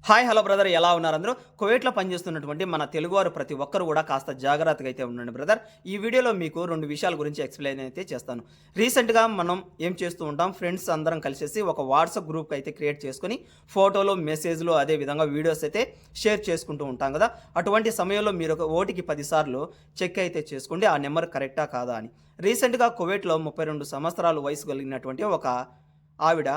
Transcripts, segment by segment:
Hi hello brother, ఎలా ఉన్నారు అందరూ? కువైట్‌లో పనిచేస్తున్నటువంటి మన తెలుగువారు ప్రతి ఒక్కరు కూడా కాస్త జాగ్రత్తగా అయితే ఉండండి బ్రదర్. ఈ వీడియోలో మీకు 2 విషయాల గురించి ఎక్స్‌ప్లెయిన్ అయితే చేస్తాను. రీసెంట్‌గా మనం ఏం చేస్తూ ఉంటాం, ఫ్రెండ్స్ అందరం కలిసేసి ఒక వాట్సాప్ గ్రూప్ అయితే క్రియేట్ చేసుకొని ఫోటోలు, మెసేజ్‌లు అదే విధంగా వీడియోస్ అయితే షేర్ చేసుకుంటూ ఉంటాం కదా! అటువంటి సమయంలో మీరు ఒక ఓటికి 10 సార్లు చెక్ అయితే చేసుకోండి, ఆ నెంబర్ కరెక్టా కాదా అని. రీసెంట్‌గా కువైట్‌లో 32 సంవత్సరాల వయసు కలిగినటువంటి ఒక ఆవిడ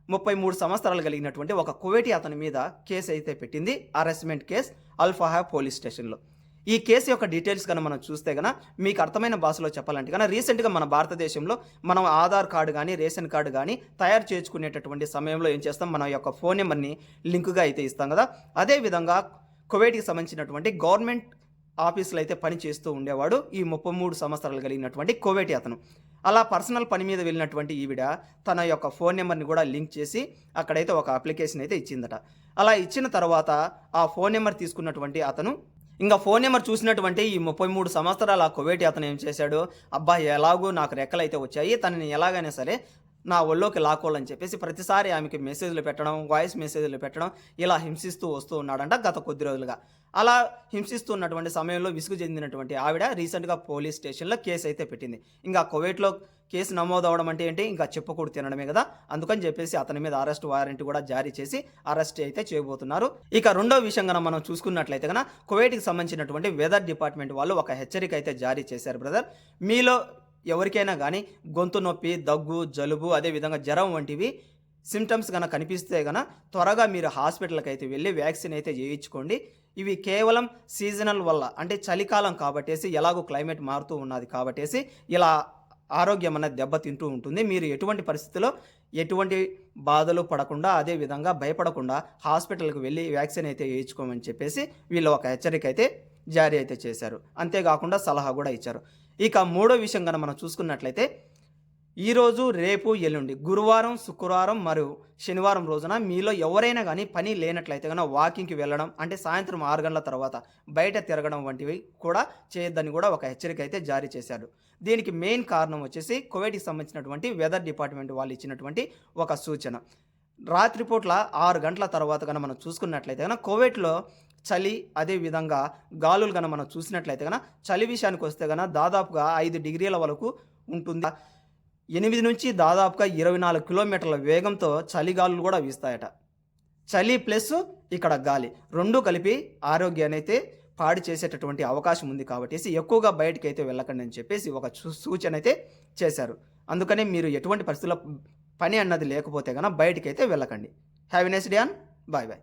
33 సంవత్సరాలు కలిగినటువంటి ఒక కువైటీ అతని మీద కేసు అయితే పెట్టింది. హరాస్మెంట్ కేస్ అల్-ఫహాద్ పోలీస్ స్టేషన్‌లో. ఈ కేసు యొక్క డీటెయిల్స్ గన మనం చూస్తే గన మీకు అర్థమైన భాషలో చెప్పాలంటే గన రీసెంట్‌గా మన భారతదేశంలో మనం ఆధార్ కార్డ్ గాని, రేషన్ కార్డ్ గాని తయారు చేసుకునేటటువంటి సమయంలో ఏం చేస్తాం, మన యొక్క ఫోన్ నంబర్‌ని లింక్‌గా అయితే ఇస్తాం గదా! అదే విధంగా కువైట్‌కి సంబంధించినటువంటి గవర్నమెంట్ ఆఫీస్‌లో అయితే పని చేస్తూ ఉండేవాడు ఈ 33 సంవత్సరాలు కలిగినటువంటి కువైటీ అతను. అలా పర్సనల్ పని మీద వెళ్ళినటువంటి ఈవిడ తన యొక్క ఫోన్ నంబర్‌ని కూడా లింక్ చేసి అక్కడైతే ఒక అప్లికేషన్ అయితే ఇచ్చిందట. అలా ఇచ్చిన తర్వాత ఆ ఫోన్ నంబర్ తీసుకున్నటువంటి అతను ఫోన్ నంబర్ చూసినటువంటి ఈ 33 సంవత్సరాల కువైటీ అతను ఏం చేశాడు, అబ్బా! ఎలాగో నాకు రెక్కలైతే వచ్చాయి, తనని ఎలాగైనా సరే నా ఒళ్ళోకి లాక్కోవాలని చెప్పేసి ప్రతిసారి ఆమెకి మెసేజ్‌లు పెట్టడం, వాయిస్ మెసేజ్‌లు పెట్టడం, ఇలా హింసిస్తూ వస్తూ ఉన్నాడంట గత కొద్ది రోజులుగా. అలా హింసిస్తూ ఉన్నటువంటి సమయంలో విసుగు చెందినటువంటి ఆవిడ రీసెంట్‌గా పోలీస్ స్టేషన్‌లో కేస్ అయితే పెట్టింది. కువైట్‌లో కేసు నమోదవ్వడం అంటే ఏంటి, చెప్పకూడదు తినడమే గదా! అందుకని చెప్పేసి అతని మీద అరెస్ట్ వారెంట్ కూడా జారీ చేసి అరెస్ట్ అయితే చేయబోతున్నారు. ఇక రెండో విషయం గన మనం చూసుకున్నట్లయితే గన కువైట్‌కి సంబంధించినటువంటి వెదర్ డిపార్ట్‌మెంట్ వాళ్ళు ఒక హెచ్చరిక అయితే జారీ చేశారు బ్రదర్. మీలో ఎవరికైనా గానీ గొంతు నొప్పి, దగ్గు, జలుబు అదే విధంగా జ్వరం వంటివి సింప్టమ్స్ గన కనిపిస్తే గన త్వరగా మీరు హాస్పిటల్‌కైతే వెళ్లి వ్యాక్సిన్ అయితే చేయించుకోండి. ఇవి కేవలం సీజనల్ వల్ల, అంటే చలికాలం కాబట్టేసి, ఎలాగో క్లైమేట్ మారుతూ ఉన్నది కాబట్టేసి ఇలా ఆరోగ్యం అనేది దెబ్బతింటూ ఉంటుంది. మీరు ఎటువంటి పరిస్థితిలో ఎటువంటి బాధలు పడకుండా, అదే విధంగా భయపడకుండా హాస్పిటల్‌కి వెళ్లి వ్యాక్సిన్ అయితే ఏయించుకోమని చెప్పేసి వీళ్ళు ఒక హెచ్చరిక అయితే జారీ అయితే చేశారు. అంతేకాకుండా సలహా కూడా ఇచ్చారు. ఇక మూడో విషయం గన మనం చూసుకున్నట్లయితే ఈరోజు, రేపు, ఎల్లుండి గురువారం, శుక్రవారం మరియు శనివారం రోజున మీలో ఎవరైనా గానీ పని లేనట్లయితే గన వాకింగ్‌కి వెళ్ళడం, అంటే సాయంత్రం 6 గంటల తర్వాత బయట తిరగడం వంటివి కూడా చేయొద్దని కూడా ఒక హెచ్చరిక అయితే జారీ చేశాడు. దీనికి మెయిన్ కారణం వచ్చేసి కువైట్‌కి సంబంధించినటువంటి వెదర్ డిపార్ట్‌మెంట్ వాళ్ళు ఇచ్చినటువంటి ఒక సూచన. రాత్రిపూట్ల 6 గంటల తర్వాత గన మనం చూసుకున్నట్లయితే గన కువైట్‌లో చలి, అదే విధంగా గాలులు గన మనం చూసినట్లయితే గన చలి విషయానికొస్తే గన దాదాపుగా 5 డిగ్రీల వరకు ఉంటుంది. 8 నుంచి దాదాపుగా 24 కిలోమీటర్ల వేగంతో చలిగాలులు కూడా వీస్తాయట. చలి ప్లస్ ఇక్కడ గాలి 2 కలిపి ఆరోగ్యాన్నైతే పాడు చేసేటటువంటి అవకాశం ఉంది కాబట్టేసి ఎక్కువగా బయటికైతే వెళ్ళకండి అని చెప్పేసి ఒక సూచన అయితే చేశారు. అందుకనే మీరు ఎటువంటి పరిస్థితుల్లో పని అన్నది లేకపోతే గన బయటికైతే వెళ్ళకండి. Have a nice day and by by.